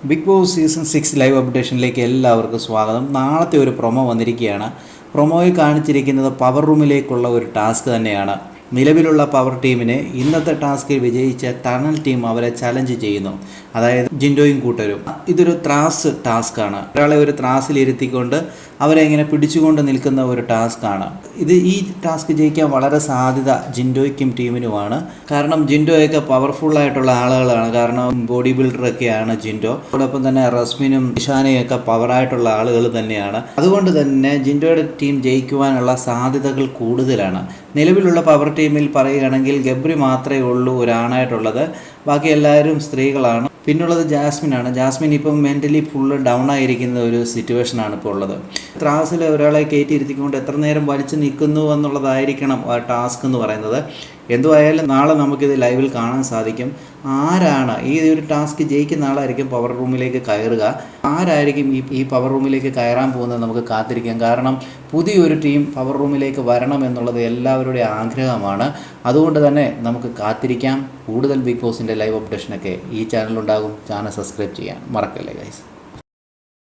Big boss season 6 live അപ്ഡേഷനിലേക്ക് എല്ലാവർക്കും സ്വാഗതം. നാളത്തെ ഒരു പ്രൊമോ വന്നിരിക്കുകയാണ്. പ്രൊമോയിൽ കാണിച്ചിരിക്കുന്നത് പവർ റൂമിലേക്കുള്ള ഒരു ടാസ്ക് തന്നെയാണ്. നിലവിലുള്ള പവർ ടീമിനെ ഇന്നത്തെ ടാസ്കിൽ വിജയിച്ച ടണൽ ടീം അവരെ ചലഞ്ച് ചെയ്യുന്നു. അതായത് ജിൻഡോയും കൂട്ടരും. ഇതൊരു ത്രാസ് ടാസ്ക്കാണ്. ഒരാളെ ഒരു ത്രാസിലിരുത്തിക്കൊണ്ട് അവരെ ഇങ്ങനെ പിടിച്ചുകൊണ്ട് നിൽക്കുന്ന ഒരു ടാസ്ക്കാണ്. ഈ ടാസ്ക് ജയിക്കാൻ വളരെ സാധ്യത ജിൻഡോയ്ക്കും ടീമിനുമാണ്. കാരണം ജിൻഡോയൊക്കെ പവർഫുള്ളായിട്ടുള്ള ആളുകളാണ്. കാരണം ബോഡി ബിൽഡറൊക്കെയാണ് ജിൻഡോ. അതോടൊപ്പം തന്നെ റസ്മിനും ഇഷാനയൊക്കെ പവറായിട്ടുള്ള ആളുകൾ തന്നെയാണ്. അതുകൊണ്ട് തന്നെ ജിൻഡോയുടെ ടീം ജയിക്കുവാനുള്ള സാധ്യതകൾ കൂടുതലാണ്. നിലവിലുള്ള പവർ ടീമിൽ പറയുകയാണെങ്കിൽ ഗബ്രി മാത്രമേ ഉള്ളൂ ഒരാണായിട്ടുള്ളത്. ബാക്കി എല്ലാവരും സ്ത്രീകളാണ്. പിന്നുള്ളത് ജാസ്മിനാണ്. ജാസ്മിൻ ഇപ്പം മെൻ്റലി ഫുള്ള് ഡൗൺ ആയിരിക്കുന്ന ഒരു സിറ്റുവേഷനാണ് ഇപ്പോൾ ഉള്ളത്. ത്രാസിൽ ഒരാളെ കയറ്റിയിരുത്തിക്കൊണ്ട് എത്ര നേരം വലിച്ചു നിൽക്കുന്നു എന്നുള്ളതായിരിക്കണം ആ ടാസ്ക് എന്ന് പറയുന്നത്. എന്തുമായാലും നാളെ നമുക്കിത് ലൈവിൽ കാണാൻ സാധിക്കും. ആരാണ് ഈ ഒരു ടാസ്ക് ജയിക്കുന്ന ആളായിരിക്കും പവർ റൂമിലേക്ക് കയറുക. ആരായിരിക്കും ഈ പവർ റൂമിലേക്ക് കയറാൻ പോകുന്നത് നമുക്ക് കാത്തിരിക്കാം. കാരണം പുതിയൊരു ടീം പവർ റൂമിലേക്ക് വരണം എന്നുള്ളത് എല്ലാവരുടെയും ആഗ്രഹമാണ്. അതുകൊണ്ട് തന്നെ നമുക്ക് കാത്തിരിക്കാം. കൂടുതൽ ബിഗ് ബോസിൻ്റെ ലൈവ് അപ്ഡേഷനൊക്കെ ഈ ചാനലുണ്ടാകും. ചാനൽ സബ്സ്ക്രൈബ് ചെയ്യാൻ മറക്കല്ലേ ഗൈസ്.